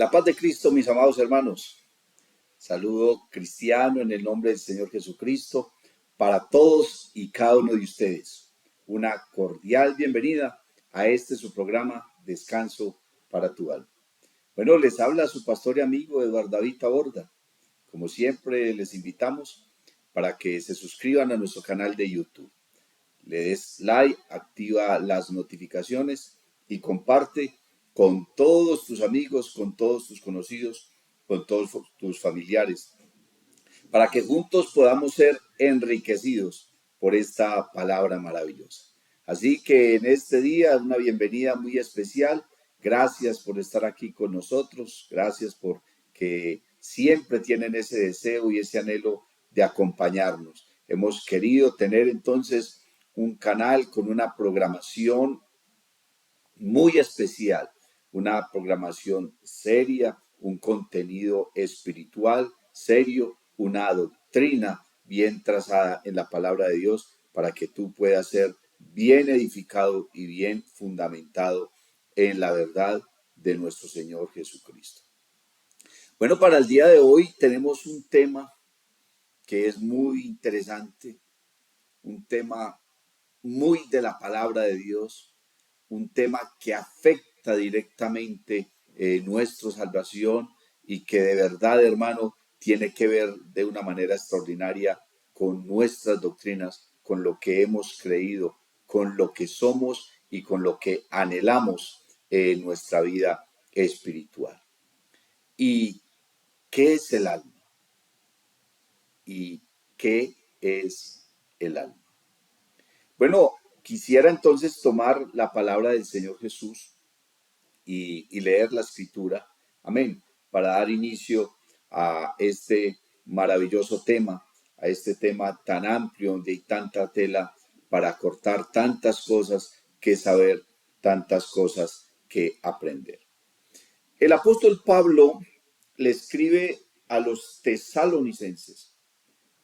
La paz de Cristo, mis amados hermanos. Saludo cristiano en el nombre del Señor Jesucristo para todos y cada uno de ustedes. Una cordial bienvenida a su programa Descanso para tu alma. Bueno, les habla su pastor y amigo Eduardo David Taborda. Como siempre, les invitamos para que se suscriban a nuestro canal de YouTube. Le des like, activa las notificaciones y comparte con todos tus amigos, con todos tus conocidos, con todos tus familiares, para que juntos podamos ser enriquecidos por esta palabra maravillosa. Así que en este día, una bienvenida muy especial. Gracias por estar aquí con nosotros. Gracias por que siempre tienen ese deseo y ese anhelo de acompañarnos. Hemos querido tener entonces un canal con una programación muy especial, una programación seria, un contenido espiritual serio, una doctrina bien trazada en la palabra de Dios para que tú puedas ser bien edificado y bien fundamentado en la verdad de nuestro Señor Jesucristo. Bueno, para el día de hoy tenemos un tema que es muy interesante, un tema muy de la palabra de Dios, un tema que afecta directamente nuestra salvación y que de verdad, hermano, tiene que ver de una manera extraordinaria con nuestras doctrinas, con lo que hemos creído, con lo que somos y con lo que anhelamos en nuestra vida espiritual. ¿Y qué es el alma? ¿Y qué es el alma? Bueno, quisiera entonces tomar la palabra del Señor Jesús y leer la escritura, amén, para dar inicio a este maravilloso tema, a este tema tan amplio donde hay tanta tela para cortar, tantas cosas que saber, tantas cosas que aprender. El apóstol Pablo le escribe a los tesalonicenses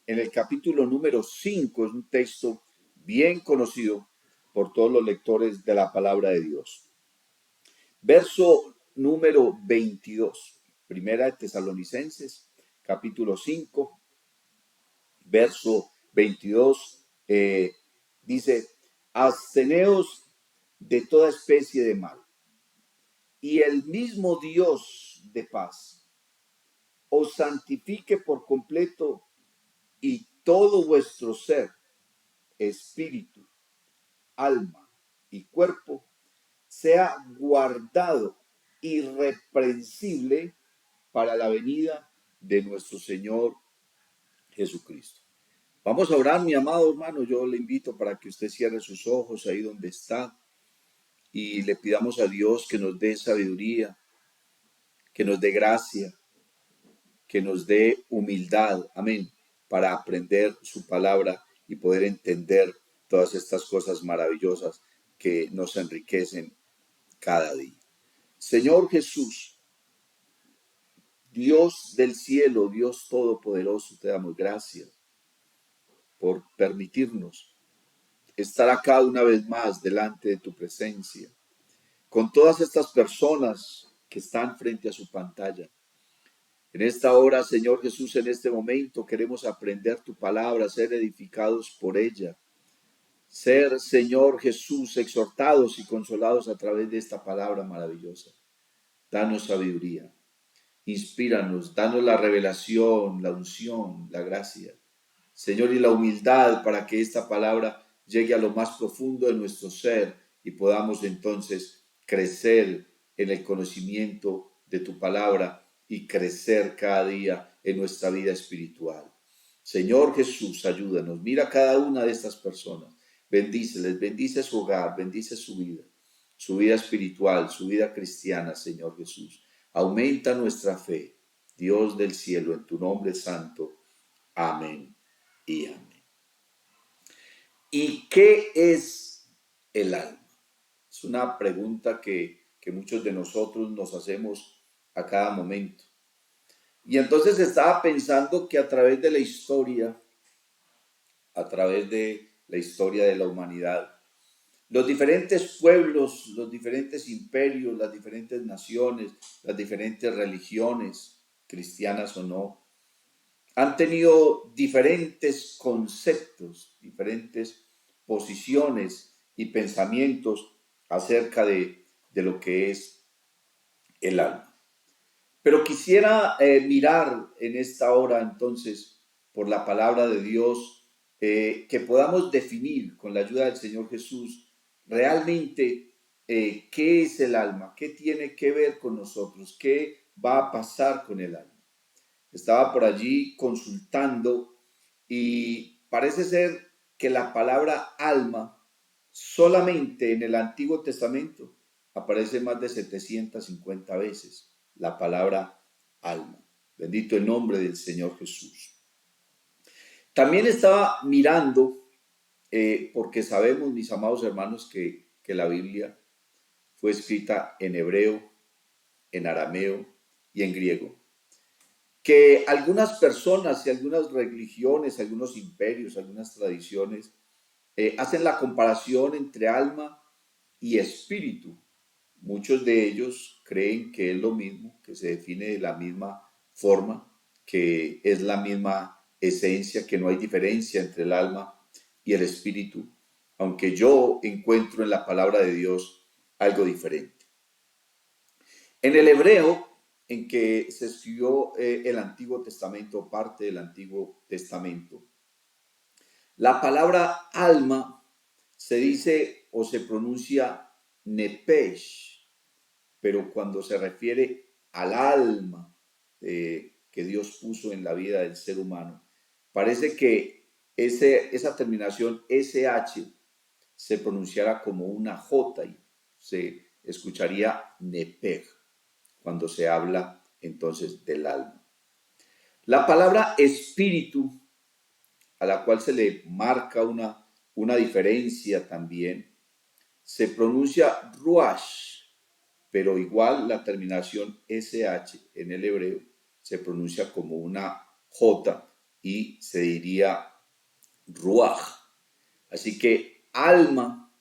en el capítulo número 5, es un texto bien conocido por todos los lectores de la palabra de Dios. Verso número 22, primera de Tesalonicenses, capítulo 5, verso 22, dice, absteneos de toda especie de mal, y el mismo Dios de paz os santifique por completo, y todo vuestro ser, espíritu, alma y cuerpo, sea guardado irreprensible para la venida de nuestro Señor Jesucristo. Vamos a orar, mi amado hermano. Yo le invito para que usted cierre sus ojos ahí donde está y le pidamos a Dios que nos dé sabiduría, que nos dé gracia, que nos dé humildad, amén, para aprender su palabra y poder entender todas estas cosas maravillosas que nos enriquecen cada día. Señor Jesús, Dios del cielo, Dios todopoderoso, te damos gracias por permitirnos estar acá una vez más delante de tu presencia, con todas estas personas que están frente a su pantalla. En esta hora, Señor Jesús, en este momento queremos aprender tu palabra, ser edificados por ella, ser, Señor Jesús, exhortados y consolados a través de esta palabra maravillosa. Danos sabiduría. Inspíranos, danos la revelación, la unción, la gracia, Señor, y la humildad para que esta palabra llegue a lo más profundo de nuestro ser y podamos entonces crecer en el conocimiento de tu palabra y crecer cada día en nuestra vida espiritual. Señor Jesús, ayúdanos. Mira a cada una de estas personas. Bendíceles, bendice su hogar, bendice su vida espiritual, su vida cristiana, Señor Jesús. Aumenta nuestra fe, Dios del cielo, en tu nombre santo. Amén y amén. ¿Y qué es el alma? Es una pregunta que muchos de nosotros nos hacemos a cada momento. Y entonces estaba pensando que a través de la historia de la humanidad, Los diferentes pueblos, los diferentes imperios, las diferentes naciones, las diferentes religiones, cristianas o no, han tenido diferentes conceptos, diferentes posiciones y pensamientos acerca de lo que es el alma. Pero quisiera mirar en esta hora entonces por la palabra de Dios, que podamos definir con la ayuda del Señor Jesús realmente qué es el alma, qué tiene que ver con nosotros, qué va a pasar con el alma. Estaba por allí consultando y parece ser que la palabra alma solamente en el Antiguo Testamento aparece más de 750 veces la palabra alma. Bendito el nombre del Señor Jesús. También estaba mirando, porque sabemos, mis amados hermanos, que la Biblia fue escrita en hebreo, en arameo y en griego. Que algunas personas y algunas religiones, algunos imperios, algunas tradiciones hacen la comparación entre alma y espíritu. Muchos de ellos creen que es lo mismo, que se define de la misma forma, que es la misma esencia, que no hay diferencia entre el alma y el espíritu, aunque yo encuentro en la palabra de Dios algo diferente. En el hebreo en que se escribió el Antiguo Testamento, parte del Antiguo Testamento, la palabra alma se dice o se pronuncia nepesh, pero cuando se refiere al alma que Dios puso en la vida del ser humano, parece que esa terminación SH se pronunciara como una J y se escucharía nepej cuando se habla entonces del alma. La palabra espíritu, a la cual se le marca una diferencia también, se pronuncia ruach, pero igual la terminación SH en el hebreo se pronuncia como una J y se diría ruach. Así que alma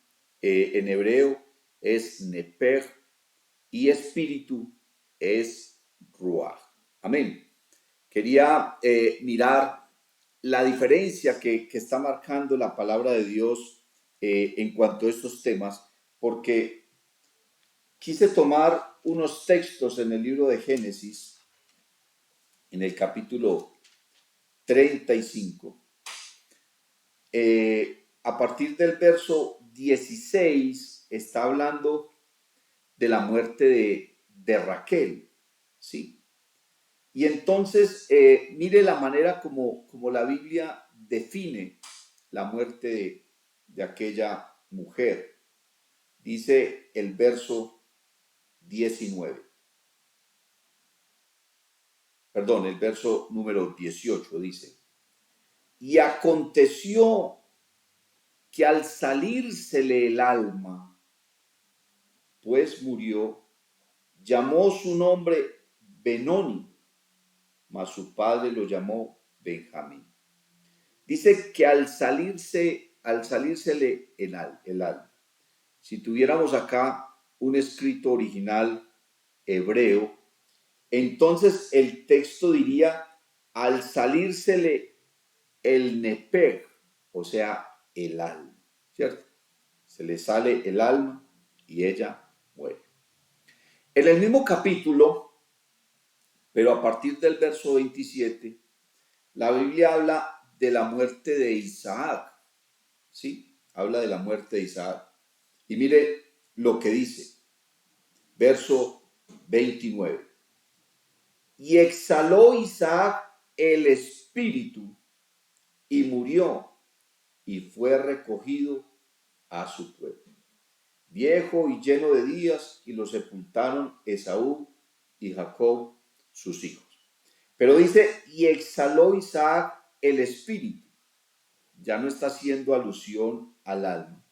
en hebreo es nepej y espíritu es ruach. Amén. Quería mirar la diferencia que está marcando la palabra de Dios en cuanto a estos temas, porque quise tomar unos textos en el libro de Génesis, en el capítulo 35, a partir del verso 16 está hablando de la muerte de Raquel, ¿sí? Y entonces, mire la manera como la Biblia define la muerte de aquella mujer. Dice el verso 19. Perdón, el verso número 18 dice: y aconteció que al salírsele el alma, pues murió, llamó su nombre Benoni, mas su padre lo llamó Benjamín. Dice que al salírsele el alma. Si tuviéramos acá un escrito original hebreo, entonces el texto diría al salírsele el nepej, o sea, el alma, ¿cierto? Se le sale el alma y ella muere. En el mismo capítulo, pero a partir del verso 27, la Biblia habla de la muerte de Isaac, ¿sí? Habla de la muerte de Isaac. Y mire lo que dice, verso 29. Y exhaló Isaac el espíritu y murió y fue recogido a su pueblo. Viejo y lleno de días, y lo sepultaron Esaú y Jacob, sus hijos. Pero dice, y exhaló Isaac el espíritu. Ya no está haciendo alusión al alma,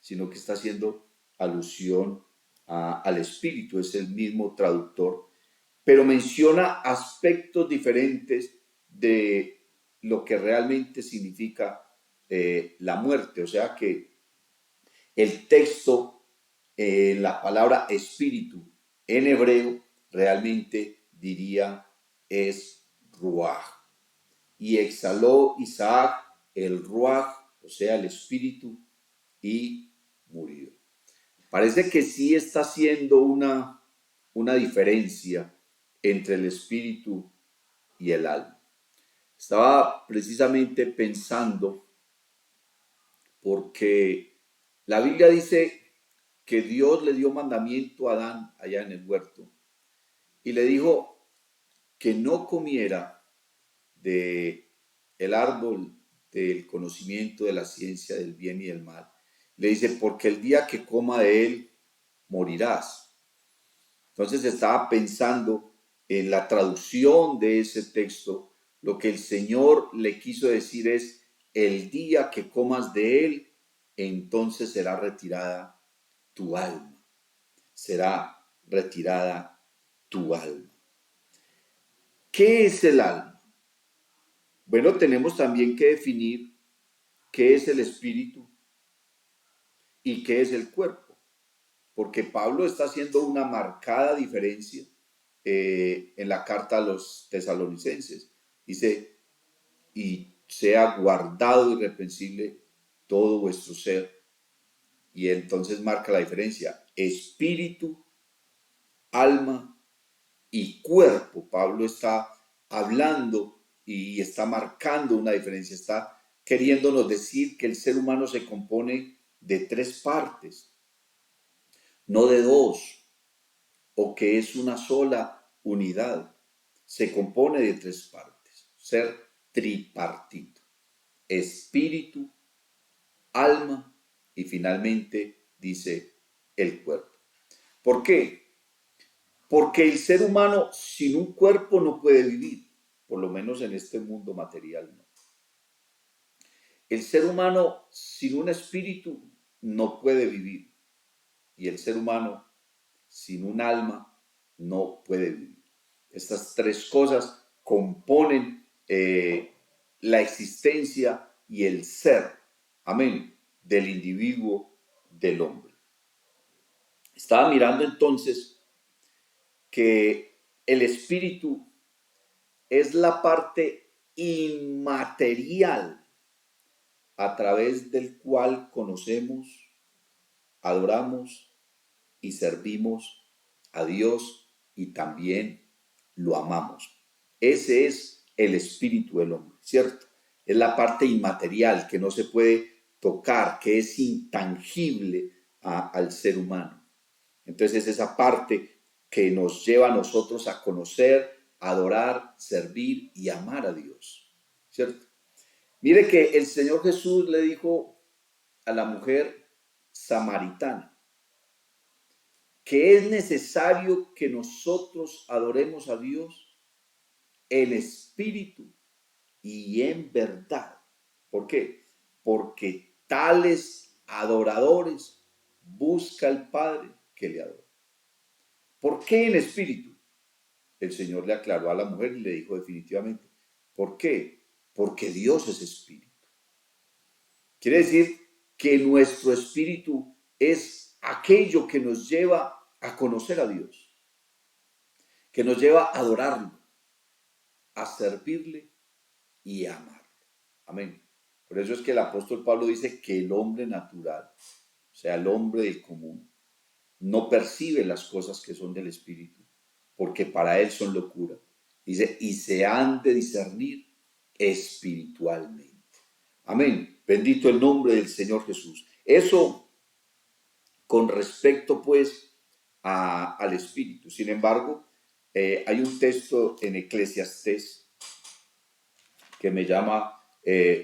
sino que está haciendo alusión al espíritu, es el mismo traductor, pero menciona aspectos diferentes de lo que realmente significa la muerte. O sea que El texto, la palabra espíritu en hebreo realmente diría es ruaj. Y exhaló Isaac el ruaj, o sea, el espíritu, y murió. Parece que sí está haciendo una diferencia entre el espíritu y el alma. Estaba precisamente pensando porque la Biblia dice que Dios le dio mandamiento a Adán allá en el huerto y le dijo que no comiera de el árbol del conocimiento de la ciencia del bien y del mal. Le dice, porque el día que coma de él, morirás. Entonces estaba pensando en la traducción de ese texto. Lo que el Señor le quiso decir es, el día que comas de él, entonces será retirada tu alma. Será retirada tu alma. ¿Qué es el alma? Bueno, tenemos también que definir qué es el espíritu y qué es el cuerpo, porque Pablo está haciendo una marcada diferencia en la carta a los tesalonicenses. Dice, y sea guardado irreprensible todo vuestro ser. Y entonces marca la diferencia, espíritu, alma y cuerpo. Pablo está hablando y está marcando una diferencia, está queriéndonos decir que el ser humano se compone de tres partes, no de dos, o que es una sola unidad. Se compone de tres partes, ser tripartito, espíritu, alma y finalmente dice el cuerpo. ¿Por qué? Porque el ser humano sin un cuerpo no puede vivir, por lo menos en este mundo material no. El ser humano sin un espíritu no puede vivir y el ser humano sin un alma no puede vivir. Estas tres cosas componen la existencia y el ser, amén, del individuo, del hombre. Estaba mirando entonces que el espíritu es la parte inmaterial a través del cual conocemos, adoramos y servimos a Dios y también lo amamos. Ese es el espíritu del hombre, ¿cierto? Es la parte inmaterial que no se puede tocar, que es intangible al ser humano. Entonces es esa parte que nos lleva a nosotros a conocer, adorar, servir y amar a Dios, ¿cierto? Mire que el Señor Jesús le dijo a la mujer samaritana que es necesario que nosotros adoremos a Dios en espíritu y en verdad. ¿Por qué? Porque tales adoradores busca el Padre que le adore. ¿Por qué en espíritu? El Señor le aclaró a la mujer y le dijo definitivamente, ¿por qué? Porque Dios es espíritu. Quiere decir que nuestro espíritu es aquello que nos lleva a conocer a Dios, que nos lleva a adorarlo, a servirle y a amarlo. Amén. Por eso es que el apóstol Pablo dice que el hombre natural, o sea, el hombre del común, no percibe las cosas que son del espíritu, porque para él son locura. Dice, y se han de discernir espiritualmente. Amén. Bendito el nombre del Señor Jesús. Eso con respecto pues al espíritu. Sin embargo, hay un texto en Eclesiastés que me llama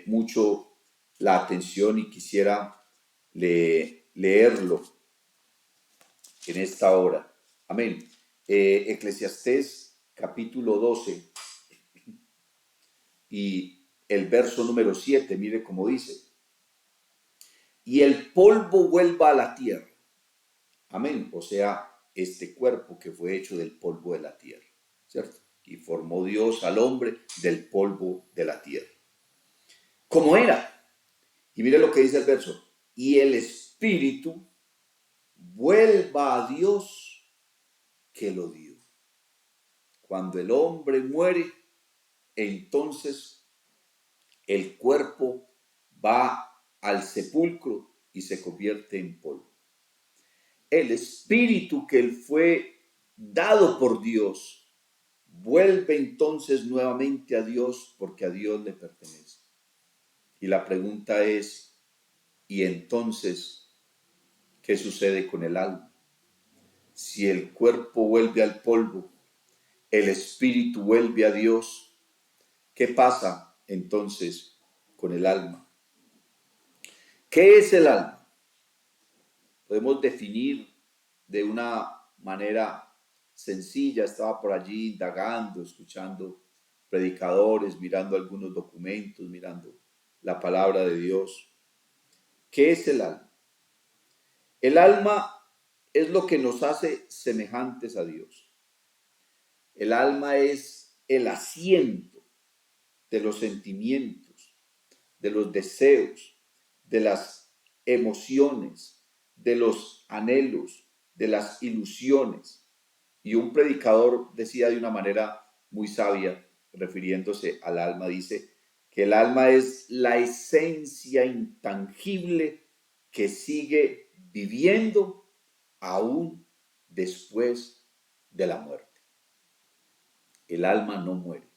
mucho la atención y quisiera leerlo en esta hora. Amén. Eclesiastés capítulo 12 y el verso número 7, mire cómo dice. Y el polvo vuelva a la tierra. Amén. O sea, este cuerpo que fue hecho del polvo de la tierra, ¿cierto? Y formó Dios al hombre del polvo de la tierra. Como era. Y mire lo que dice el verso. Y el espíritu espíritu vuelva a Dios que lo dio. Cuando el hombre muere, entonces el cuerpo va al sepulcro y se convierte en polvo. El espíritu que él fue dado por Dios vuelve entonces nuevamente a Dios porque a Dios le pertenece. Y la pregunta es, ¿y entonces qué sucede con el alma? Si el cuerpo vuelve al polvo, el espíritu vuelve a Dios, ¿qué pasa entonces con el alma? ¿Qué es el alma? Podemos definir de una manera sencilla. Estaba por allí indagando, escuchando predicadores, mirando algunos documentos, mirando la palabra de Dios. ¿Qué es el alma? El alma es lo que nos hace semejantes a Dios. El alma es el asiento de los sentimientos, de los deseos, de las emociones, de los anhelos, de las ilusiones. Y un predicador decía de una manera muy sabia, refiriéndose al alma, dice que el alma es la esencia intangible que sigue viviendo aún después de la muerte. El alma no muere.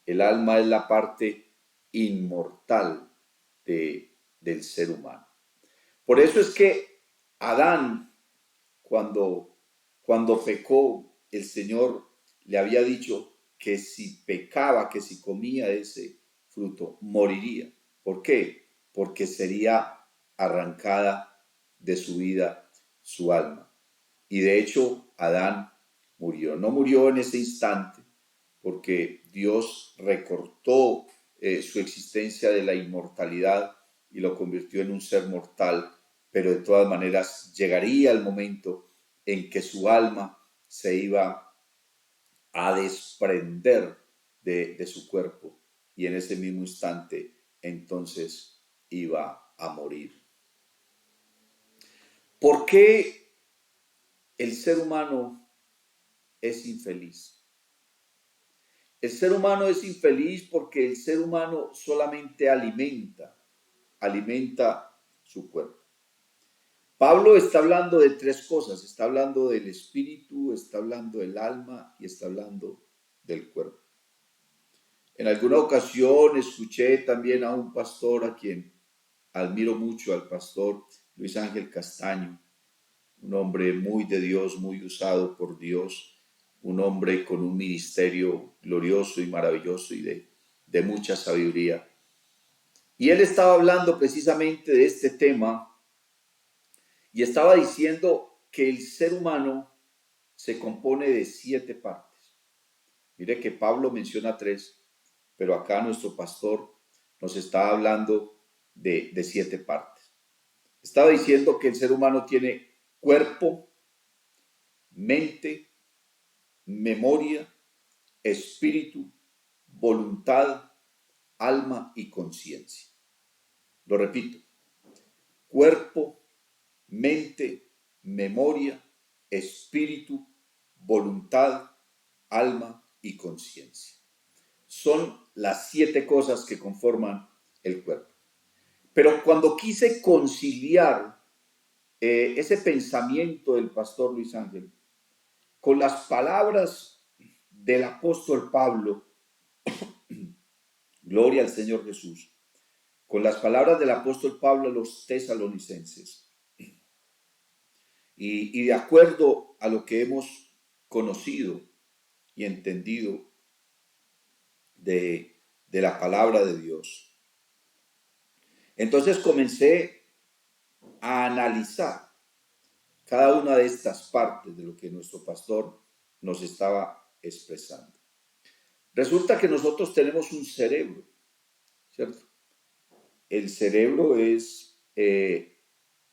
El alma es la parte inmortal del ser humano. Por eso es que Adán, cuando pecó, el Señor le había dicho que si pecaba, que si comía ese fruto, moriría. ¿Por qué? Porque sería arrancada de su vida su alma. Y de hecho, Adán murió. No murió en ese instante, porque Dios recortó su existencia de la inmortalidad y lo convirtió en un ser mortal, pero de todas maneras llegaría el momento en que su alma se iba a desprender de su cuerpo y en ese mismo instante entonces iba a morir. ¿Por qué el ser humano es infeliz? El ser humano es infeliz porque el ser humano solamente alimenta su cuerpo. Pablo está hablando de tres cosas: está hablando del espíritu, está hablando del alma y está hablando del cuerpo. En alguna ocasión escuché también a un pastor a quien admiro mucho, al pastor Luis Ángel Castaño, un hombre muy de Dios, muy usado por Dios, un hombre con un ministerio glorioso y maravilloso y de mucha sabiduría. Y él estaba hablando precisamente de este tema y estaba diciendo que el ser humano se compone de 7 partes. Mire que Pablo menciona 3, pero acá nuestro pastor nos está hablando de 7 partes. Estaba diciendo que el ser humano tiene cuerpo, mente, memoria, espíritu, voluntad, alma y conciencia. Lo repito: cuerpo, mente, memoria, espíritu, voluntad, alma y conciencia. Son las 7 cosas que conforman el cuerpo. Pero cuando quise conciliar ese pensamiento del pastor Luis Ángel con las palabras del apóstol Pablo, gloria al Señor Jesús, con las palabras del apóstol Pablo a los tesalonicenses, y de acuerdo a lo que hemos conocido y entendido de la palabra de Dios, entonces comencé a analizar cada una de estas partes de lo que nuestro pastor nos estaba expresando. Resulta que nosotros tenemos un cerebro, ¿cierto? El cerebro es,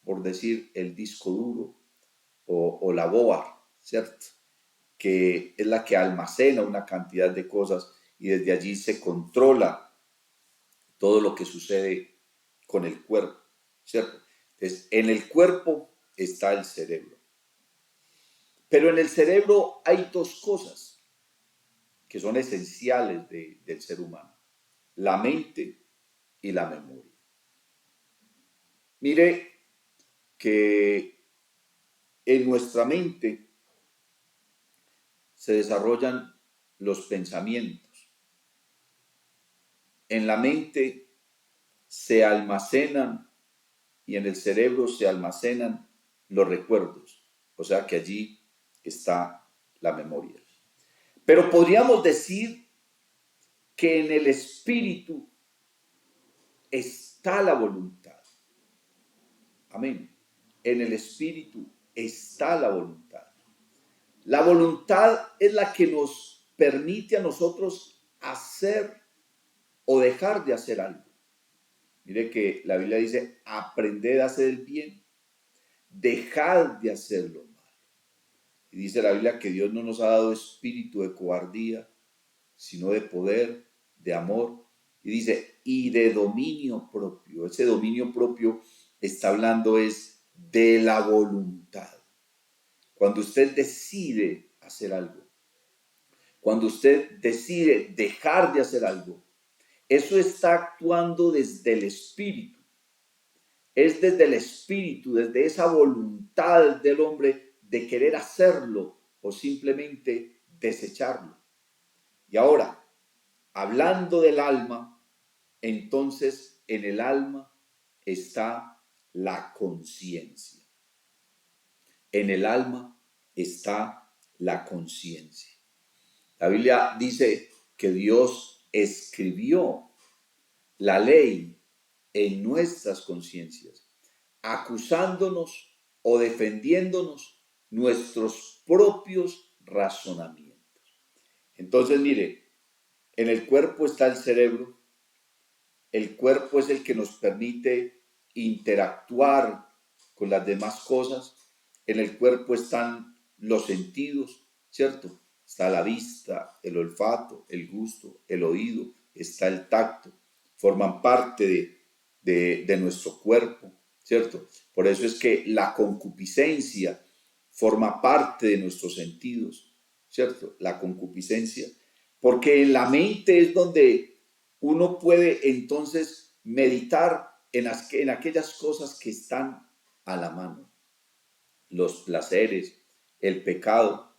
por decir, el disco duro o la boba, ¿cierto? Que es la que almacena una cantidad de cosas y desde allí se controla todo lo que sucede con el cuerpo, ¿cierto? Entonces, en el cuerpo está el cerebro. Pero en el cerebro hay dos cosas que son esenciales del ser humano: la mente y la memoria. Mire que en nuestra mente se desarrollan los pensamientos. En la mente se almacenan y en el cerebro se almacenan los recuerdos. O sea que allí está la memoria. Pero podríamos decir que en el espíritu está la voluntad. Amén. En el espíritu está la voluntad. La voluntad es la que nos permite a nosotros hacer o dejar de hacer algo. Mire que la Biblia dice: aprended a hacer el bien, dejad de hacer lo malo. Y dice la Biblia que Dios no nos ha dado espíritu de cobardía, sino de poder, de amor. Y dice, y de dominio propio. Ese dominio propio está hablando es de la voluntad. Cuando usted decide hacer algo, cuando usted decide dejar de hacer algo, eso está actuando desde el espíritu. Es desde el espíritu, desde esa voluntad del hombre de querer hacerlo o simplemente desecharlo. Y ahora, hablando del alma, entonces en el alma está la conciencia. En el alma está la conciencia. La Biblia dice que Dios escribió la ley en nuestras conciencias, acusándonos o defendiéndonos nuestros propios razonamientos. Entonces, mire, en el cuerpo está el cerebro. El cuerpo es el que nos permite interactuar con las demás cosas. En el cuerpo están los sentidos, ¿cierto? Está la vista, el olfato, el gusto, el oído, está el tacto. Forman parte de nuestro cuerpo, ¿cierto? Por eso es que la concupiscencia forma parte de nuestros sentidos, ¿cierto? La concupiscencia. Porque en la mente es donde uno puede entonces meditar en aquellas cosas que están a la mano. Los placeres, el pecado,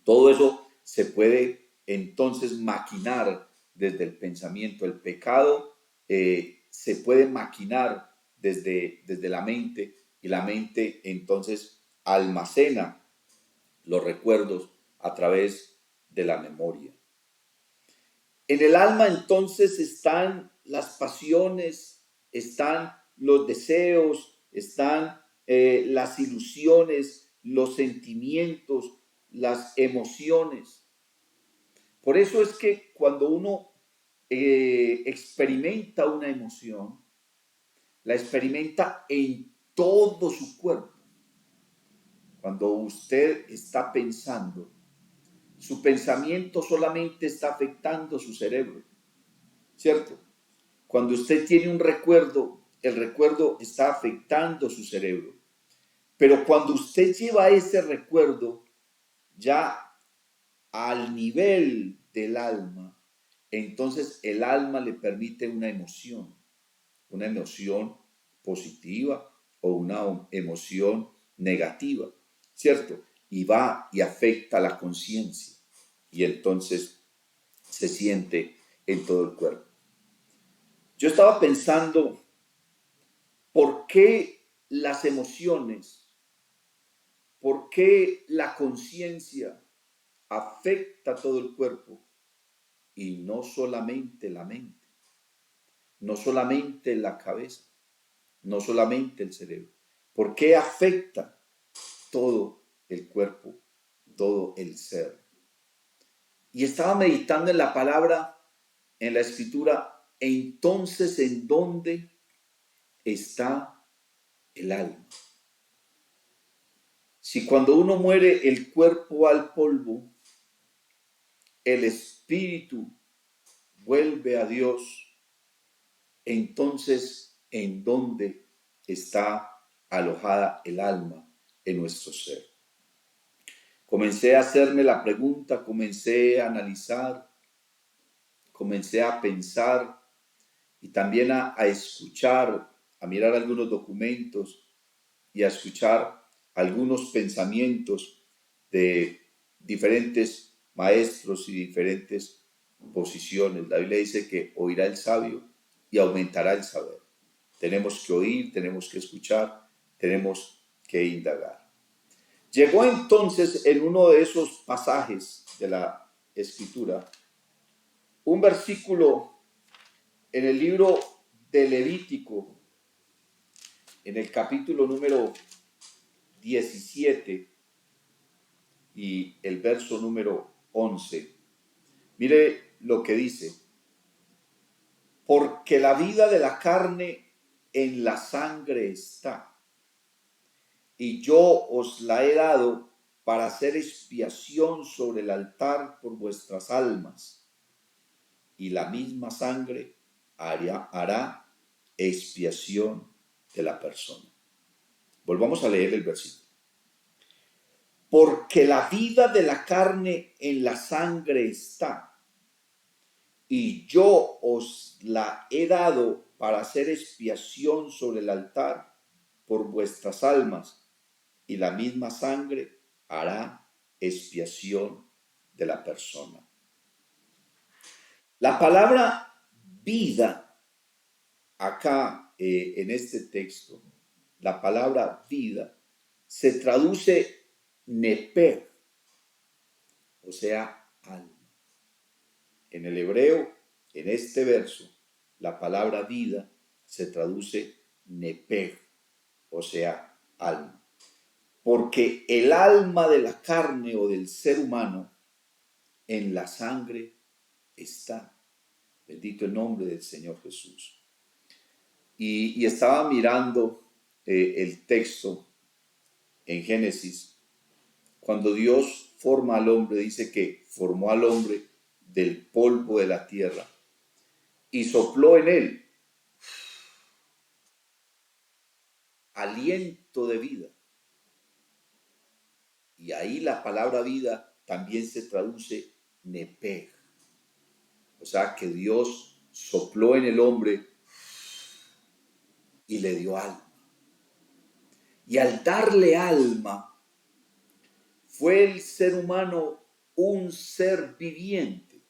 todo eso se puede entonces maquinar desde el pensamiento. El pecado se puede maquinar desde la mente, y la mente entonces almacena los recuerdos a través de la memoria. En el alma entonces están las pasiones, están los deseos, están las ilusiones, los sentimientos, las emociones. Por eso es que cuando uno experimenta una emoción, la experimenta en todo su cuerpo. Cuando usted está pensando, su pensamiento solamente está afectando su cerebro, ¿cierto? Cuando usted tiene un recuerdo, el recuerdo está afectando su cerebro. Pero cuando usted lleva ese recuerdo ya al nivel del alma, entonces el alma le permite una emoción positiva o una emoción negativa, ¿cierto? Y va y afecta la conciencia, y entonces se siente en todo el cuerpo. Yo estaba pensando, ¿por qué las emociones, por qué la conciencia afecta todo el cuerpo y no solamente la mente, no solamente la cabeza, no solamente el cerebro? ¿Por qué afecta todo el cuerpo, todo el ser? Y estaba meditando en la palabra, en la escritura. Entonces, ¿en dónde está el alma? Si cuando uno muere el cuerpo va al polvo, el espíritu vuelve a Dios, entonces ¿en dónde está alojada el alma en nuestro ser. Comencé a hacerme la pregunta, comencé a analizar, comencé a pensar y también a escuchar, a mirar algunos documentos y a escuchar algunos pensamientos de diferentes maestros y diferentes posiciones. La Biblia dice que oirá el sabio y aumentará el saber. Tenemos que oír, tenemos que escuchar, tenemos que indagar. Llegó entonces en uno de esos pasajes de la Escritura un versículo en el libro de Levítico, en el capítulo número 17 y el verso número 11. Mire lo que dice: porque la vida de la carne en la sangre está, y yo os la he dado para hacer expiación sobre el altar por vuestras almas, y la misma sangre hará expiación de la persona. Volvamos a leer el versículo. Porque la vida de la carne en la sangre está, y yo os la he dado para hacer expiación sobre el altar por vuestras almas, y la misma sangre hará expiación de la persona. La palabra vida, acá en este texto, la palabra vida se traduce neper, o sea, alma. En el hebreo, en este verso, la palabra vida se traduce neper, o sea, alma. Porque el alma de la carne o del ser humano en la sangre está. Bendito el nombre del Señor Jesús. Y estaba mirando el texto en Génesis. Cuando Dios forma al hombre, dice que formó al hombre del polvo de la tierra y sopló en él aliento de vida. Y ahí la palabra vida también se traduce neper. O sea que Dios sopló en el hombre y le dio alma. Y al darle alma, fue el ser humano un ser viviente.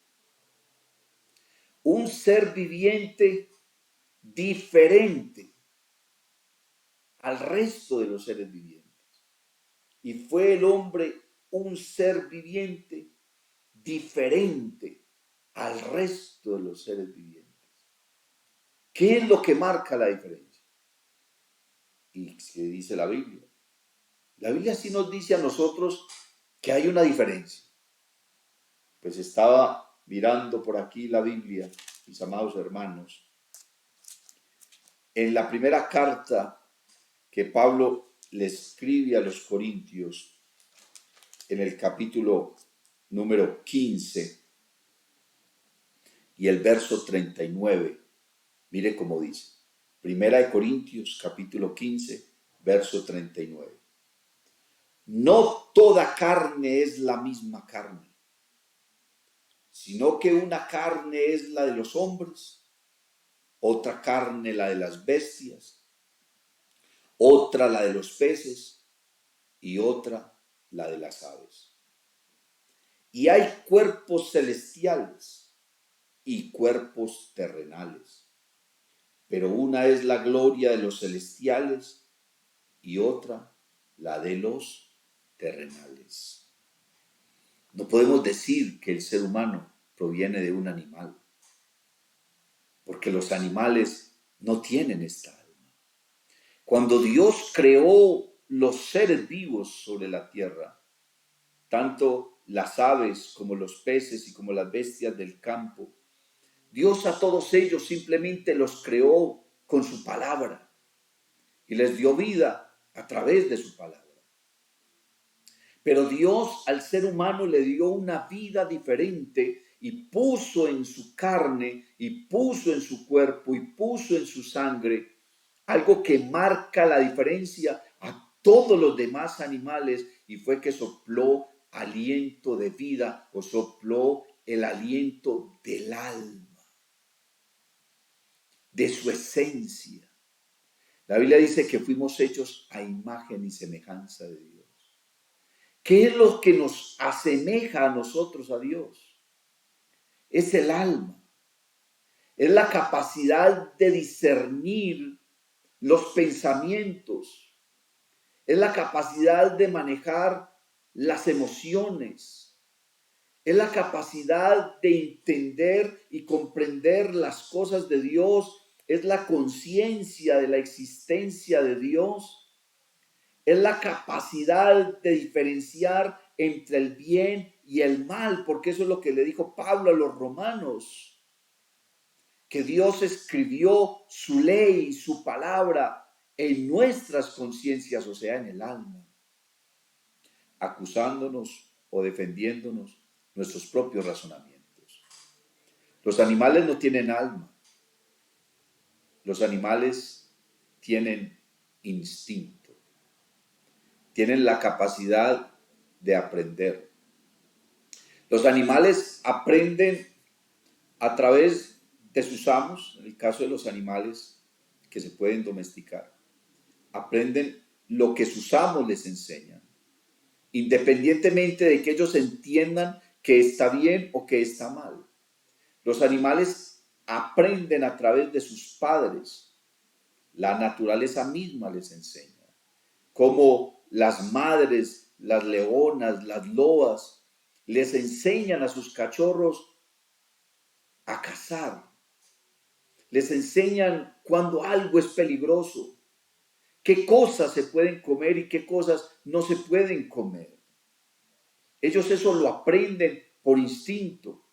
Un ser viviente diferente al resto de los seres vivientes. Y fue el hombre un ser viviente diferente al resto de los seres vivientes. ¿Qué es lo que marca la diferencia? ¿Y qué dice la Biblia? La Biblia sí nos dice a nosotros que hay una diferencia. Pues estaba mirando por aquí la Biblia, mis amados hermanos, en la primera carta que Pablo le escribe a los Corintios, en el capítulo número 15 y el verso 39. Mire cómo dice. Primera de Corintios, capítulo 15, verso 39. No toda carne es la misma carne, sino que una carne es la de los hombres, otra carne la de las bestias, otra la de los peces y otra la de las aves. Y hay cuerpos celestiales y cuerpos terrenales, pero una es la gloria de los celestiales y otra la de los terrenales. No podemos decir que el ser humano proviene de un animal, porque los animales no tienen esta alma. Cuando Dios creó los seres vivos sobre la tierra, tanto las aves como los peces y como las bestias del campo, Dios a todos ellos simplemente los creó con su palabra y les dio vida a través de su palabra. Pero Dios al ser humano le dio una vida diferente y puso en su carne y puso en su cuerpo y puso en su sangre algo que marca la diferencia a todos los demás animales, y fue que sopló aliento de vida o sopló el aliento del alma, de su esencia. La Biblia dice que fuimos hechos a imagen y semejanza de Dios. ¿Qué es lo que nos asemeja a nosotros a Dios? Es el alma, es la capacidad de discernir los pensamientos, es la capacidad de manejar las emociones, es la capacidad de entender y comprender las cosas de Dios, es la conciencia de la existencia de Dios, es la capacidad de diferenciar entre el bien y el mal, porque eso es lo que le dijo Pablo a los romanos, que Dios escribió su ley, su palabra en nuestras conciencias, o sea, en el alma, acusándonos o defendiéndonos nuestros propios razonamientos. Los animales no tienen alma, los animales tienen instinto, tienen la capacidad de aprender. Los animales aprenden a través de sus amos, en el caso de los animales que se pueden domesticar, aprenden lo que sus amos les enseñan, independientemente de que ellos entiendan que está bien o que está mal. Los animales aprenden a través de sus padres. La naturaleza misma les enseña. Como las madres, las leonas, las lobas, les enseñan a sus cachorros a cazar. Les enseñan cuando algo es peligroso, qué cosas se pueden comer y qué cosas no se pueden comer. Ellos eso lo aprenden por instinto,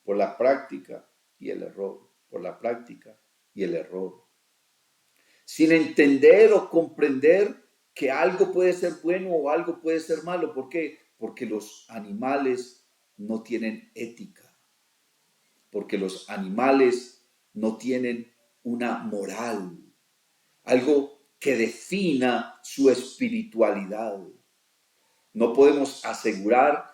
por la práctica y el error, por la práctica y el error. Sin entender o comprender que algo puede ser bueno o algo puede ser malo. ¿Por qué? Porque los animales no tienen ética, porque los animales no tienen una moral, algo que defina su espiritualidad. No podemos asegurar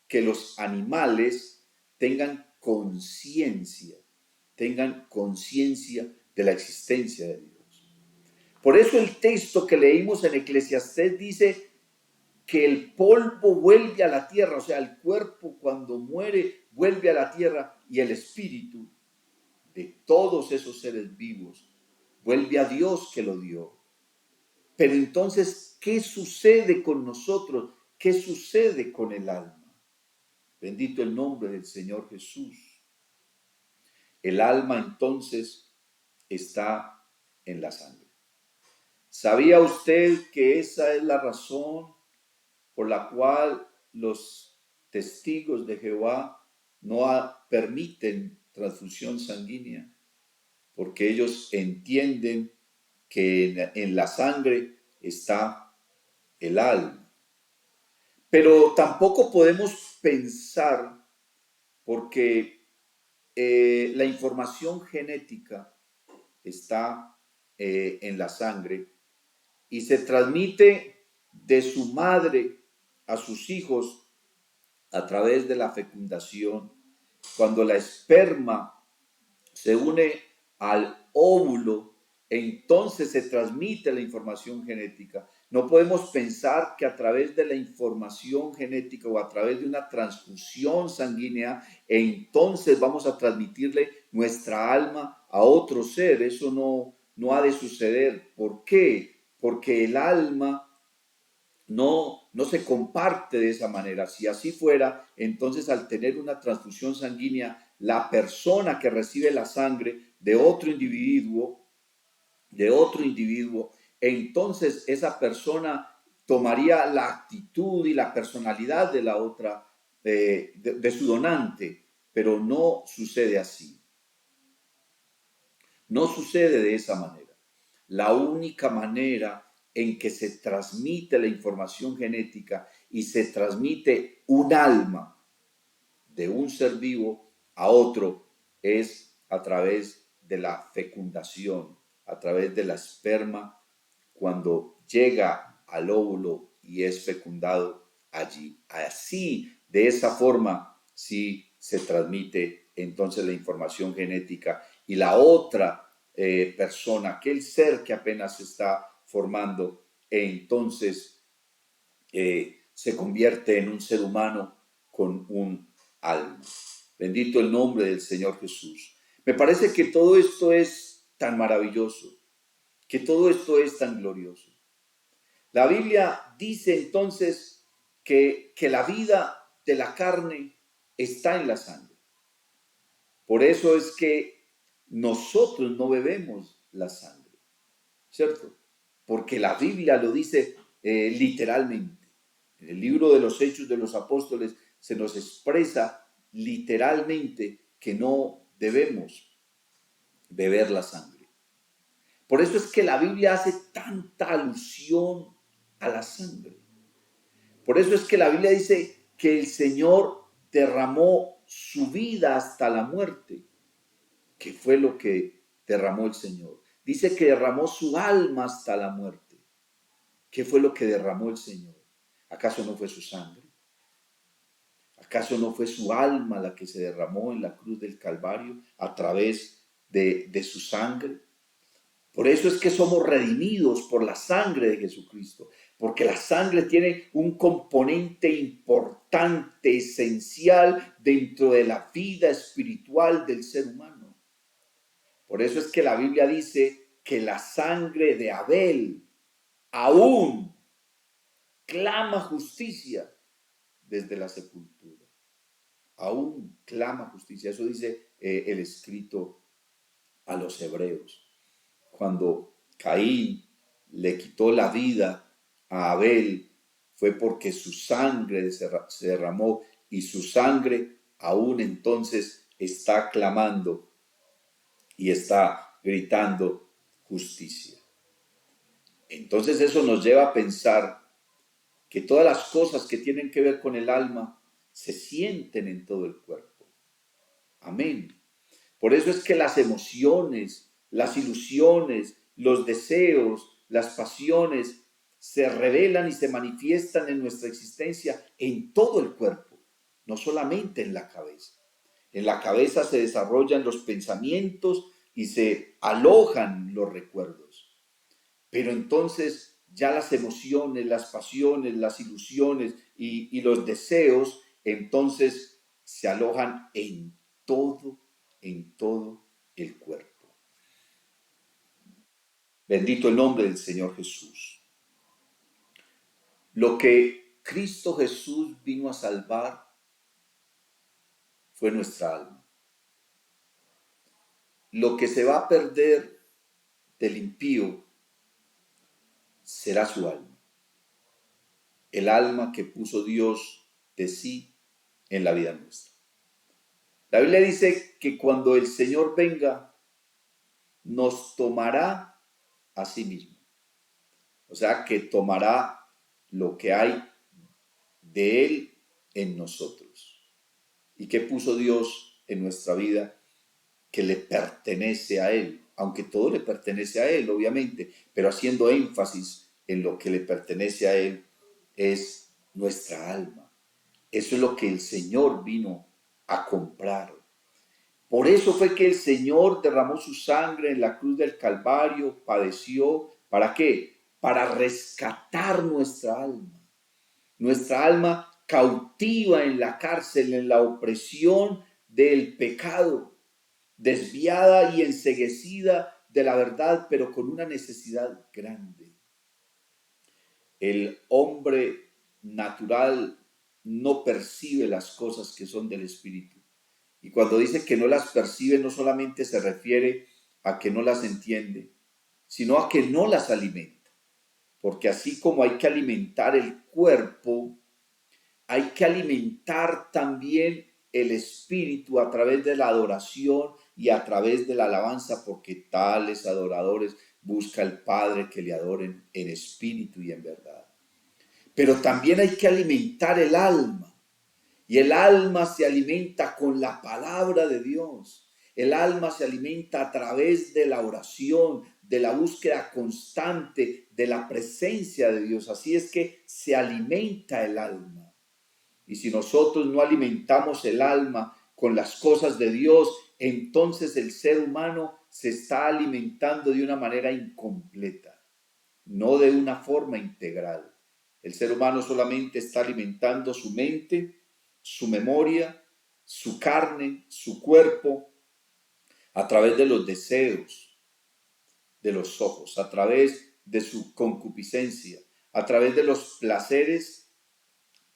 que los animales tengan conciencia de la existencia de Dios. Por eso el texto que leímos en Eclesiastés dice que el polvo vuelve a la tierra, o sea, el cuerpo cuando muere vuelve a la tierra y el espíritu de todos esos seres vivos vuelve a Dios que lo dio. Pero entonces, ¿qué sucede con nosotros? ¿Qué sucede con el alma? Bendito el nombre del Señor Jesús. El alma entonces está en la sangre. ¿Sabía usted que esa es la razón por la cual los testigos de Jehová no permiten transfusión sanguínea? Porque ellos entienden que en la sangre está el alma. Pero tampoco podemos pensar, porque la información genética está en la sangre y se transmite de su madre a sus hijos a través de la fecundación. Cuando la esperma se une al óvulo, entonces se transmite la información genética. No podemos pensar que a través de la información genética o a través de una transfusión sanguínea, entonces vamos a transmitirle nuestra alma a otro ser. Eso no ha de suceder. ¿Por qué? Porque el alma no se comparte de esa manera. Si así fuera, entonces al tener una transfusión sanguínea, la persona que recibe la sangre de otro individuo, entonces esa persona tomaría la actitud y la personalidad de la otra, de su donante, pero no sucede así. No sucede de esa manera. La única manera en que se transmite la información genética y se transmite un alma de un ser vivo a otro es a través de la fecundación, a través de la esperma cuando llega al óvulo y es fecundado allí. Así, de esa forma, sí se transmite entonces la información genética y la otra persona, aquel ser que apenas se está formando, entonces se convierte en un ser humano con un alma. Bendito el nombre del Señor Jesús. Me parece que todo esto es tan maravilloso, que todo esto es tan glorioso. La Biblia dice entonces que la vida de la carne está en la sangre. Por eso es que nosotros no bebemos la sangre, ¿cierto? Porque la Biblia lo dice literalmente. En el libro de los Hechos de los Apóstoles se nos expresa literalmente que no debemos beber la sangre. Por eso es que la Biblia hace tanta alusión a la sangre. Por eso es que la Biblia dice que el Señor derramó su vida hasta la muerte. ¿Qué fue lo que derramó el Señor? Dice que derramó su alma hasta la muerte. ¿Qué fue lo que derramó el Señor? ¿Acaso no fue su sangre? ¿Acaso no fue su alma la que se derramó en la cruz del Calvario a través de su sangre? Por eso es que somos redimidos por la sangre de Jesucristo, porque la sangre tiene un componente importante, esencial dentro de la vida espiritual del ser humano. Por eso es que la Biblia dice que la sangre de Abel aún clama justicia desde la sepultura. Aún clama justicia. Eso dice el escrito a los hebreos. Cuando Caín le quitó la vida a Abel, fue porque su sangre se derramó y su sangre aún entonces está clamando y está gritando justicia. Entonces eso nos lleva a pensar que todas las cosas que tienen que ver con el alma se sienten en todo el cuerpo. Amén. Por eso es que las emociones, las ilusiones, los deseos, las pasiones se revelan y se manifiestan en nuestra existencia en todo el cuerpo, no solamente en la cabeza. En la cabeza se desarrollan los pensamientos y se alojan los recuerdos. Pero entonces ya las emociones, las pasiones, las ilusiones y los deseos, entonces se alojan en todo el cuerpo. Bendito el nombre del Señor Jesús. Lo que Cristo Jesús vino a salvar fue nuestra alma. Lo que se va a perder del impío será su alma. El alma que puso Dios de sí en la vida nuestra. La Biblia dice que cuando el Señor venga, nos tomará a sí mismo. O sea, que tomará lo que hay de Él en nosotros. ¿Y qué puso Dios en nuestra vida? Que le pertenece a Él. Aunque todo le pertenece a Él, obviamente, pero haciendo énfasis en lo que le pertenece a Él, es nuestra alma. Eso es lo que el Señor vino a comprar. Por eso fue que el Señor derramó su sangre en la cruz del Calvario, padeció. ¿Para qué? Para rescatar nuestra alma. Nuestra alma cautiva en la cárcel, en la opresión del pecado, desviada y enceguecida de la verdad, pero con una necesidad grande. El hombre natural no percibe las cosas que son del Espíritu. Y cuando dice que no las percibe, no solamente se refiere a que no las entiende, sino a que no las alimenta. Porque así como hay que alimentar el cuerpo, hay que alimentar también el espíritu a través de la adoración y a través de la alabanza, porque tales adoradores busca el Padre que le adoren en espíritu y en verdad. Pero también hay que alimentar el alma. Y el alma se alimenta con la palabra de Dios. El alma se alimenta a través de la oración, de la búsqueda constante de la presencia de Dios. Así es que se alimenta el alma. Y si nosotros no alimentamos el alma con las cosas de Dios, entonces el ser humano se está alimentando de una manera incompleta, no de una forma integral. El ser humano solamente está alimentando su mente, su memoria, su carne, su cuerpo, a través de los deseos de los ojos, a través de su concupiscencia, a través de los placeres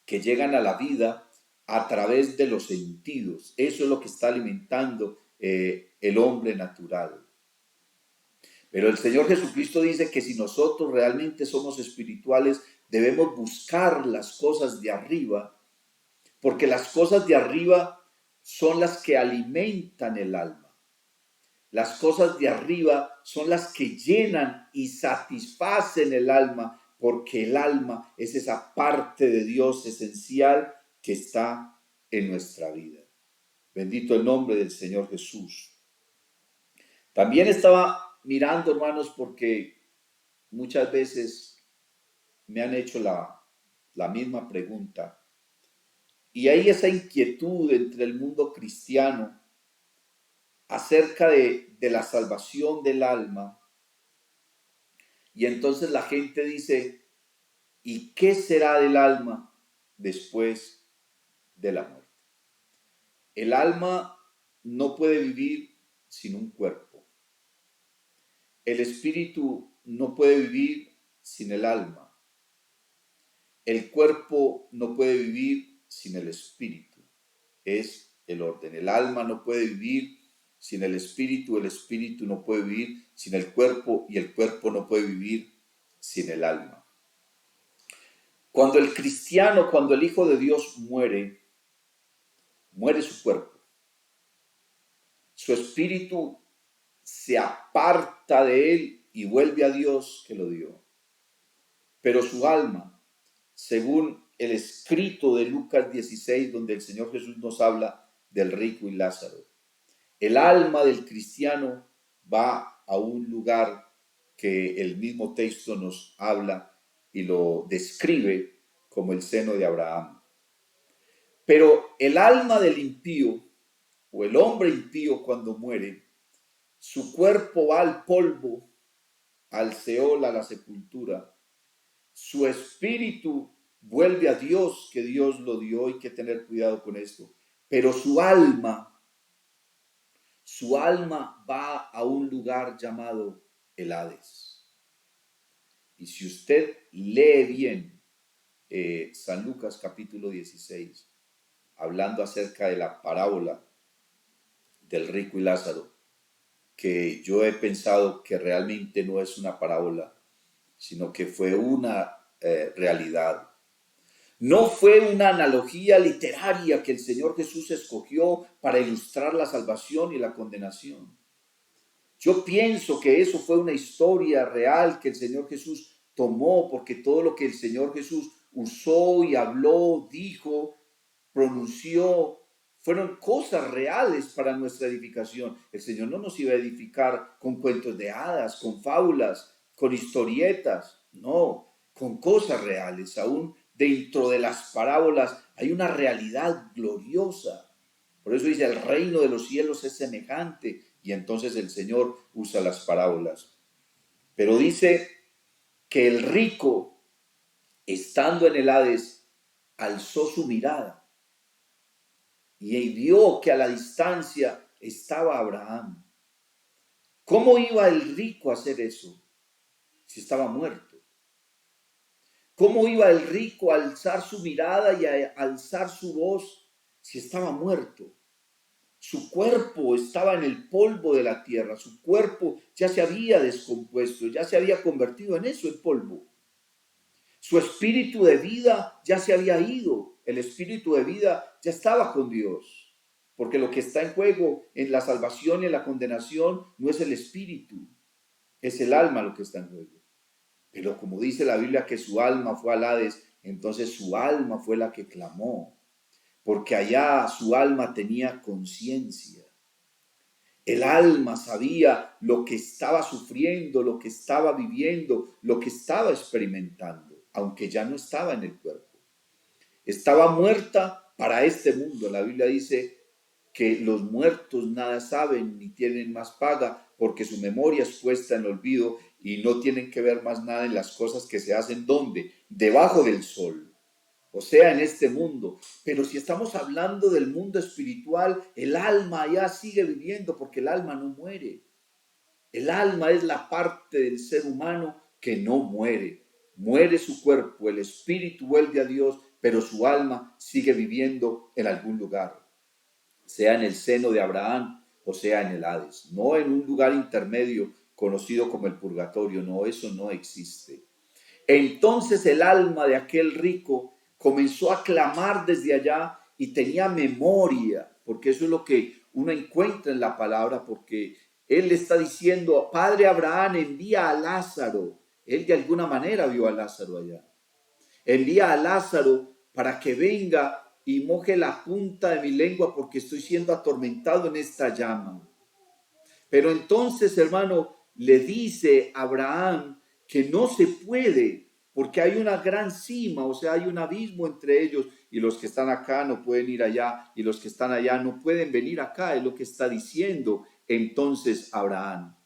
que llegan a la vida a través de los sentidos. Eso es lo que está alimentando el hombre natural. Pero el Señor Jesucristo dice que si nosotros realmente somos espirituales, debemos buscar las cosas de arriba, porque las cosas de arriba son las que alimentan el alma. Las cosas de arriba son las que llenan y satisfacen el alma, porque el alma es esa parte de Dios esencial que está en nuestra vida. Bendito el nombre del Señor Jesús. También estaba mirando, hermanos, porque muchas veces me han hecho la misma pregunta. Y hay esa inquietud entre el mundo cristiano acerca de la salvación del alma. Y entonces la gente dice, ¿y qué será del alma después de la muerte? El alma no puede vivir sin un cuerpo. El espíritu no puede vivir sin el alma. El cuerpo no puede vivir sin el espíritu. Es el orden. El alma no puede vivir sin el espíritu no puede vivir sin el cuerpo y el cuerpo no puede vivir sin el alma. Cuando el cristiano, cuando el Hijo de Dios muere, muere su cuerpo. Su espíritu se aparta de él y vuelve a Dios que lo dio. Pero su alma, según el escrito de Lucas 16, donde el Señor Jesús nos habla del rico y Lázaro, el alma del cristiano va a un lugar que el mismo texto nos habla y lo describe como el seno de Abraham. Pero el alma del impío o el hombre impío cuando muere, su cuerpo va al polvo, al Seol, a la sepultura. Su espíritu vuelve a Dios, que Dios lo dio, hay que tener cuidado con esto. Pero su alma va a un lugar llamado el Hades. Y si usted lee bien San Lucas capítulo 16, hablando acerca de la parábola del rico y Lázaro, que yo he pensado que realmente no es una parábola, sino que fue una realidad. No fue una analogía literaria que el Señor Jesús escogió para ilustrar la salvación y la condenación. Yo pienso que eso fue una historia real que el Señor Jesús tomó, porque todo lo que el Señor Jesús usó y habló, dijo, pronunció, fueron cosas reales para nuestra edificación. El Señor no nos iba a edificar con cuentos de hadas, con fábulas, con historietas, no, con cosas reales. Aún dentro de las parábolas hay una realidad gloriosa. Por eso dice, el reino de los cielos es semejante, y entonces el Señor usa las parábolas. Pero dice que el rico, estando en el Hades, alzó su mirada y vio que a la distancia estaba Abraham. ¿Cómo iba el rico a hacer eso si estaba muerto? ¿Cómo iba el rico a alzar su mirada y a alzar su voz si estaba muerto? Su cuerpo estaba en el polvo de la tierra, su cuerpo ya se había descompuesto, ya se había convertido en eso, en polvo. Su espíritu de vida ya se había ido, el espíritu de vida ya estaba con Dios, porque lo que está en juego en la salvación y en la condenación no es el espíritu, es el alma lo que está en juego. Pero como dice la Biblia que su alma fue al Hades, entonces su alma fue la que clamó, porque allá su alma tenía conciencia. El alma sabía lo que estaba sufriendo, lo que estaba viviendo, lo que estaba experimentando, aunque ya no estaba en el cuerpo. Estaba muerta para este mundo. La Biblia dice que los muertos nada saben ni tienen más paga porque su memoria es puesta en el olvido y no tienen que ver más nada en las cosas que se hacen ¿dónde? Debajo del sol. O sea, en este mundo. Pero si estamos hablando del mundo espiritual, el alma ya sigue viviendo porque el alma no muere. El alma es la parte del ser humano que no muere. Muere su cuerpo, el espíritu vuelve a Dios, pero su alma sigue viviendo en algún lugar, sea en el seno de Abraham o sea en el Hades, no en un lugar intermedio conocido como el purgatorio, no, eso no existe. Entonces el alma de aquel rico comenzó a clamar desde allá y tenía memoria, porque eso es lo que uno encuentra en la palabra, porque él le está diciendo, Padre Abraham, envía a Lázaro. Él de alguna manera vio a Lázaro allá. Envía a Lázaro para que venga y moje la punta de mi lengua porque estoy siendo atormentado en esta llama. Pero entonces, hermano, le dice a Abraham que no se puede, porque hay una gran cima, o sea, hay un abismo entre ellos, y los que están acá no pueden ir allá, y los que están allá no pueden venir acá, es lo que está diciendo entonces Abraham.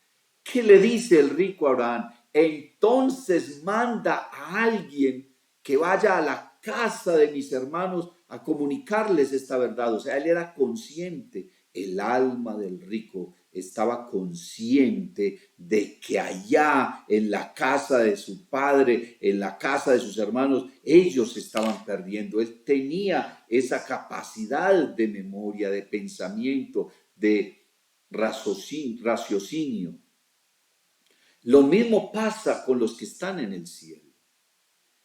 ¿Qué le dice el rico a Abraham? Entonces manda a alguien que vaya a la casa de mis hermanos a comunicarles esta verdad. O sea, él era consciente, el alma del rico estaba consciente de que allá en la casa de su padre, en la casa de sus hermanos, ellos estaban perdiendo. Él tenía esa capacidad de memoria, de pensamiento, de raciocinio. Lo mismo pasa con los que están en el cielo.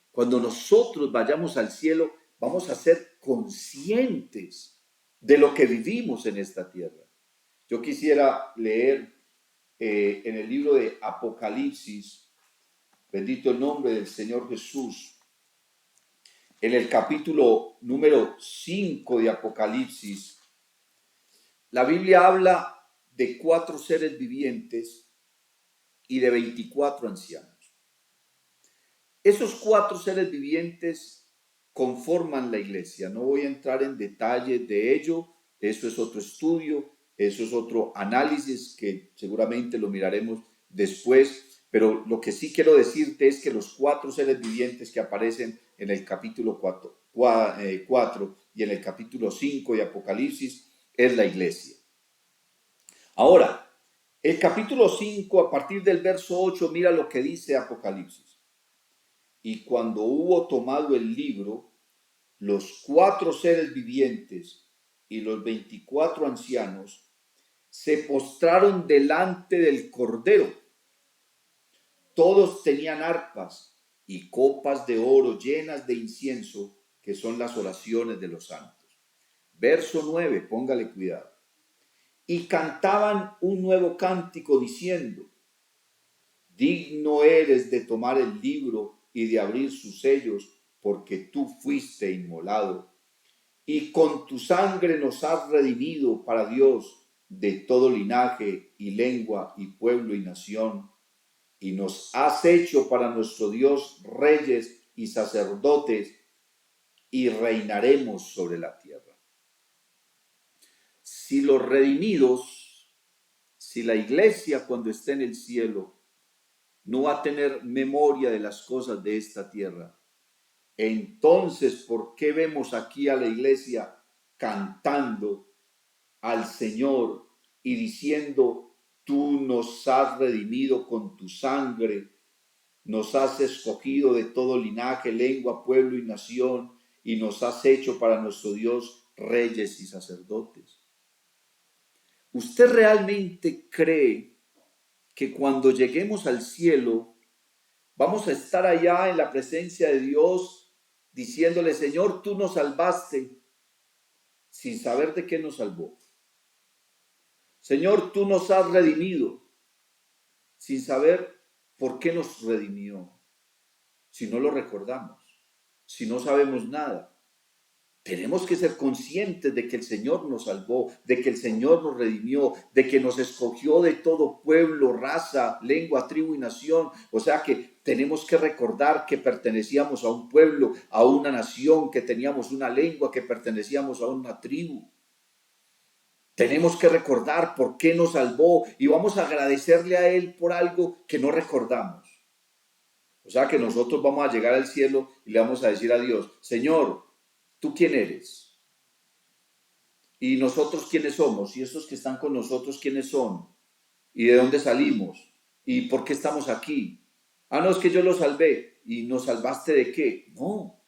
Cuando nosotros vayamos al cielo, vamos a ser conscientes de lo que vivimos en esta tierra. Yo quisiera leer en el libro de Apocalipsis, bendito el nombre del Señor Jesús, en el capítulo número 5 de Apocalipsis, la Biblia habla de 4 seres vivientes y de 24 ancianos. Esos 4 seres vivientes conforman la iglesia. No voy a entrar en detalles de ello, eso es otro estudio, eso es otro análisis que seguramente lo miraremos después, pero lo que sí quiero decirte es que los 4 seres vivientes que aparecen en el capítulo 4 y en el capítulo 5 de Apocalipsis es la iglesia. Ahora, el capítulo 5, a partir del verso 8, mira lo que dice Apocalipsis. Y cuando hubo tomado el libro, los 4 seres vivientes y los 24 ancianos se postraron delante del Cordero. Todos tenían arpas y copas de oro llenas de incienso, que son las oraciones de los santos. Verso 9, póngale cuidado. Y cantaban un nuevo cántico diciendo, digno eres de tomar el libro y de abrir sus sellos, porque tú fuiste inmolado, y con tu sangre nos has redimido para Dios de todo linaje y lengua y pueblo y nación, y nos has hecho para nuestro Dios reyes y sacerdotes, y reinaremos sobre la tierra. Si los redimidos, si la iglesia cuando esté en el cielo no va a tener memoria de las cosas de esta tierra, entonces, ¿por qué vemos aquí a la iglesia cantando al Señor y diciendo, tú nos has redimido con tu sangre, nos has escogido de todo linaje, lengua, pueblo y nación, y nos has hecho para nuestro Dios reyes y sacerdotes? ¿Usted realmente cree que cuando lleguemos al cielo vamos a estar allá en la presencia de Dios diciéndole, Señor, tú nos salvaste, sin saber de qué nos salvó? Señor, tú nos has redimido, sin saber por qué nos redimió, si no lo recordamos, si no sabemos nada. Tenemos que ser conscientes de que el Señor nos salvó, de que el Señor nos redimió, de que nos escogió de todo pueblo, raza, lengua, tribu y nación. O sea que tenemos que recordar que pertenecíamos a un pueblo, a una nación, que teníamos una lengua, que pertenecíamos a una tribu. Tenemos que recordar por qué nos salvó y vamos a agradecerle a Él por algo que no recordamos. O sea que nosotros vamos a llegar al cielo y le vamos a decir a Dios, Señor, ¿tú quién eres? ¿Y nosotros quiénes somos? ¿Y estos que están con nosotros quiénes son? ¿Y de dónde salimos? ¿Y por qué estamos aquí? Ah, no, es que yo los salvé. ¿Y nos salvaste de qué? No,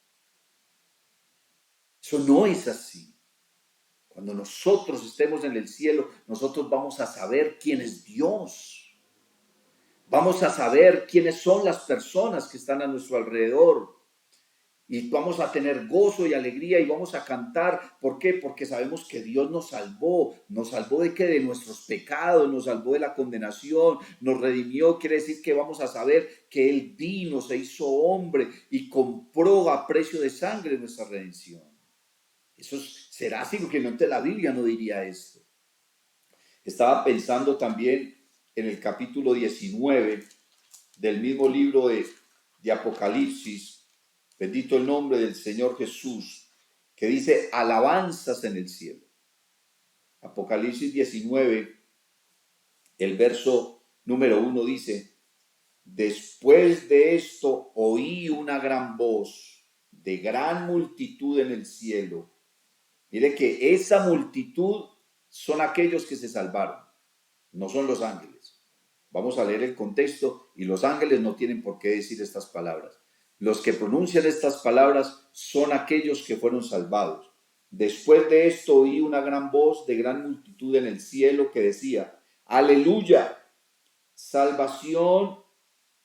eso no es así. Cuando nosotros estemos en el cielo, nosotros vamos a saber quién es Dios. Vamos a saber quiénes son las personas que están a nuestro alrededor. Y vamos a tener gozo y alegría y vamos a cantar. ¿Por qué? Porque sabemos que Dios nos salvó. ¿Nos salvó de qué? De nuestros pecados, nos salvó de la condenación, nos redimió. Quiere decir que vamos a saber que Él vino, se hizo hombre y compró a precio de sangre nuestra redención. Eso será así, porque no, la Biblia no diría esto. Estaba pensando también en el capítulo 19 del mismo libro de Apocalipsis. Bendito el nombre del Señor Jesús, que dice alabanzas en el cielo. Apocalipsis 19, el verso número 1 dice, después de esto oí una gran voz de gran multitud en el cielo. Mire que esa multitud son aquellos que se salvaron, no son los ángeles. Vamos a leer el contexto y los ángeles no tienen por qué decir estas palabras. Los que pronuncian estas palabras son aquellos que fueron salvados. Después de esto oí una gran voz de gran multitud en el cielo que decía, aleluya, salvación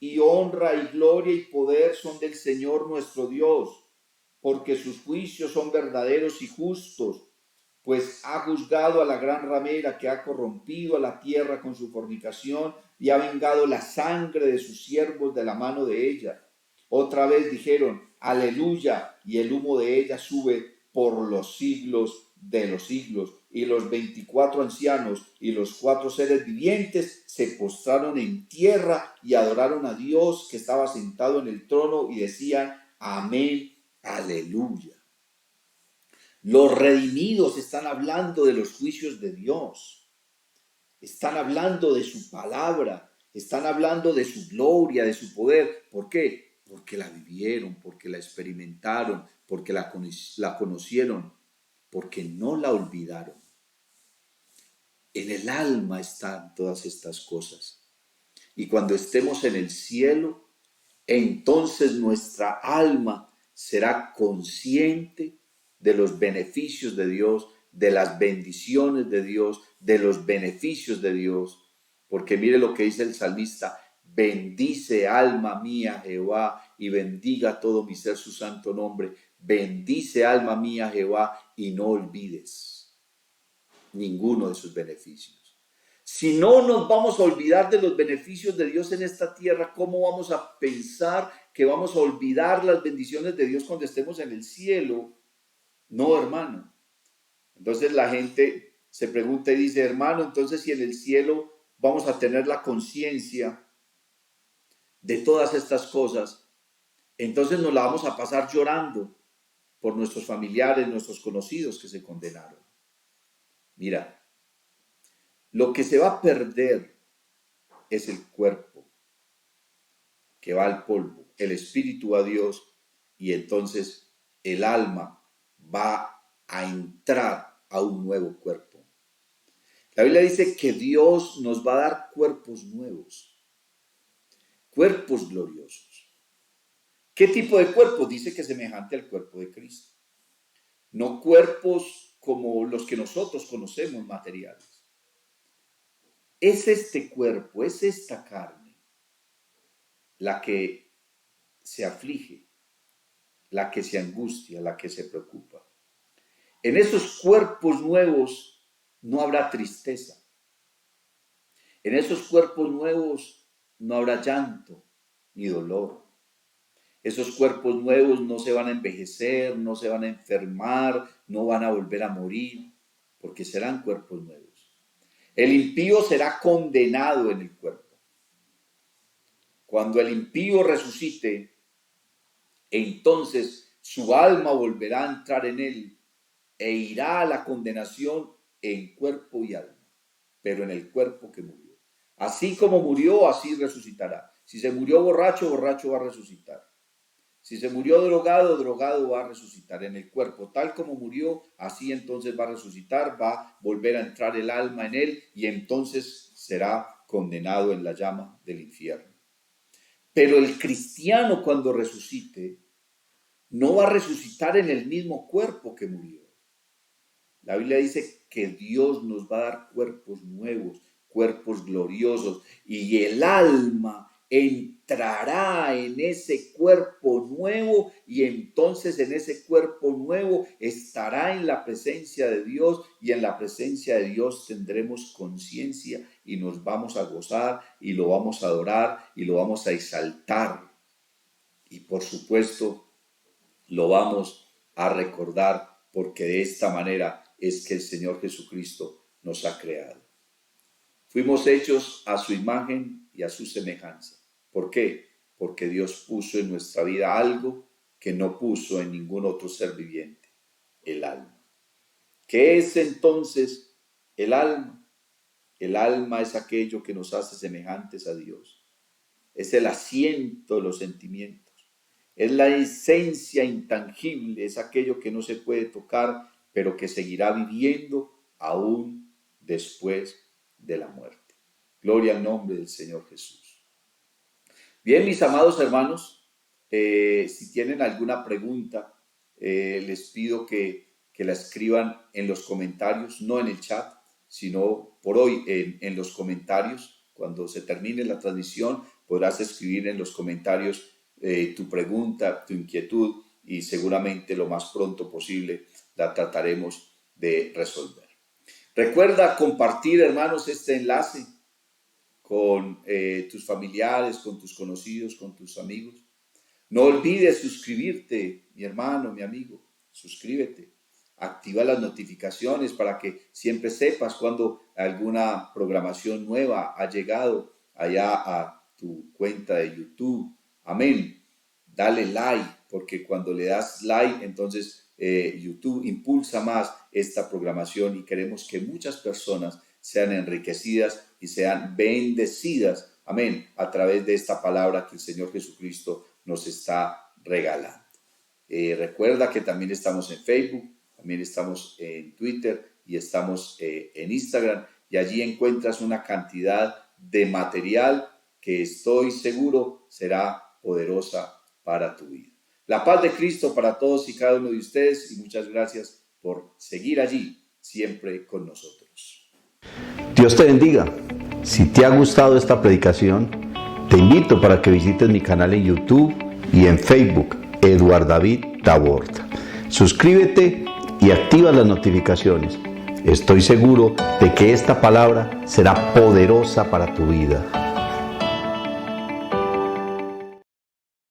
y honra y gloria y poder son del Señor nuestro Dios, porque sus juicios son verdaderos y justos, pues ha juzgado a la gran ramera que ha corrompido a la tierra con su fornicación y ha vengado la sangre de sus siervos de la mano de ella. Otra vez dijeron, aleluya, y el humo de ella sube por los siglos de los siglos. Y los 24 ancianos y los 4 seres vivientes se postraron en tierra y adoraron a Dios que estaba sentado en el trono y decían, amén, aleluya. Los redimidos están hablando de los juicios de Dios. Están hablando de su palabra. Están hablando de su gloria, de su poder. ¿Por qué? Porque la vivieron, porque la experimentaron, porque la conocieron, porque no la olvidaron. En el alma están todas estas cosas. Y cuando estemos en el cielo, entonces nuestra alma será consciente de los beneficios de Dios, de las bendiciones de Dios, de los beneficios de Dios. Porque mire lo que dice el salmista, bendice alma mía Jehová y bendiga todo mi ser su santo nombre. Bendice alma mía Jehová y no olvides ninguno de sus beneficios. Si no nos vamos a olvidar de los beneficios de Dios en esta tierra, ¿cómo vamos a pensar que vamos a olvidar las bendiciones de Dios cuando estemos en el cielo? No, hermano. Entonces la gente se pregunta y dice, hermano, entonces si en el cielo vamos a tener la conciencia de todas estas cosas, entonces nos la vamos a pasar llorando por nuestros familiares, nuestros conocidos que se condenaron. Mira, lo que se va a perder es el cuerpo, que va al polvo, el espíritu a Dios, y entonces el alma va a entrar a un nuevo cuerpo. La Biblia dice que Dios nos va a dar cuerpos nuevos, cuerpos gloriosos. ¿Qué tipo de cuerpo? Dice que es semejante al cuerpo de Cristo. No cuerpos como los que nosotros conocemos materiales. Es este cuerpo, es esta carne la que se aflige, la que se angustia, la que se preocupa. En esos cuerpos nuevos no habrá tristeza. En esos cuerpos nuevos no habrá llanto ni dolor. Esos cuerpos nuevos no se van a envejecer, no se van a enfermar, no van a volver a morir, porque serán cuerpos nuevos. El impío será condenado en el cuerpo. Cuando el impío resucite, entonces su alma volverá a entrar en él e irá a la condenación en cuerpo y alma, pero en el cuerpo que murió. Así como murió, así resucitará. Si se murió borracho, borracho va a resucitar. Si se murió drogado, drogado va a resucitar en el cuerpo. Tal como murió, así entonces va a resucitar, va a volver a entrar el alma en él y entonces será condenado en la llama del infierno. Pero el cristiano, cuando resucite, no va a resucitar en el mismo cuerpo que murió. La Biblia dice que Dios nos va a dar cuerpos nuevos, cuerpos gloriosos, y el alma entrará en ese cuerpo nuevo y entonces en ese cuerpo nuevo estará en la presencia de Dios y en la presencia de Dios tendremos conciencia y nos vamos a gozar y lo vamos a adorar y lo vamos a exaltar y por supuesto lo vamos a recordar porque de esta manera es que el Señor Jesucristo nos ha creado. Fuimos hechos a su imagen y a su semejanza. ¿Por qué? Porque Dios puso en nuestra vida algo que no puso en ningún otro ser viviente, el alma. ¿Qué es entonces el alma? El alma es aquello que nos hace semejantes a Dios. Es el asiento de los sentimientos. Es la esencia intangible, es aquello que no se puede tocar, pero que seguirá viviendo aún después de la muerte. Gloria al nombre del Señor Jesús. Bien, mis amados hermanos, si tienen alguna pregunta, les pido que la escriban en los comentarios, no en el chat, sino por hoy en los comentarios. Cuando se termine la transmisión, podrás escribir en los comentarios tu pregunta, tu inquietud, y seguramente lo más pronto posible la trataremos de resolver. Recuerda compartir, hermanos, este enlace con tus familiares, con tus conocidos, con tus amigos. No olvides suscribirte, mi hermano, mi amigo. Suscríbete. Activa las notificaciones para que siempre sepas cuando alguna programación nueva ha llegado allá a tu cuenta de YouTube. Amén. Dale like, porque cuando le das like, entonces YouTube impulsa más esta programación y queremos que muchas personas sean enriquecidas y sean bendecidas, amén, a través de esta palabra que el Señor Jesucristo nos está regalando. Recuerda que también estamos en Facebook, también estamos en Twitter y estamos en Instagram, y allí encuentras una cantidad de material que estoy seguro será poderosa para tu vida. La paz de Cristo para todos y cada uno de ustedes, y muchas gracias por seguir allí siempre con nosotros. Dios te bendiga. Si te ha gustado esta predicación, te invito para que visites mi canal en YouTube y en Facebook, Eduard David Tabord. Suscríbete y activa las notificaciones. Estoy seguro de que esta palabra será poderosa para tu vida.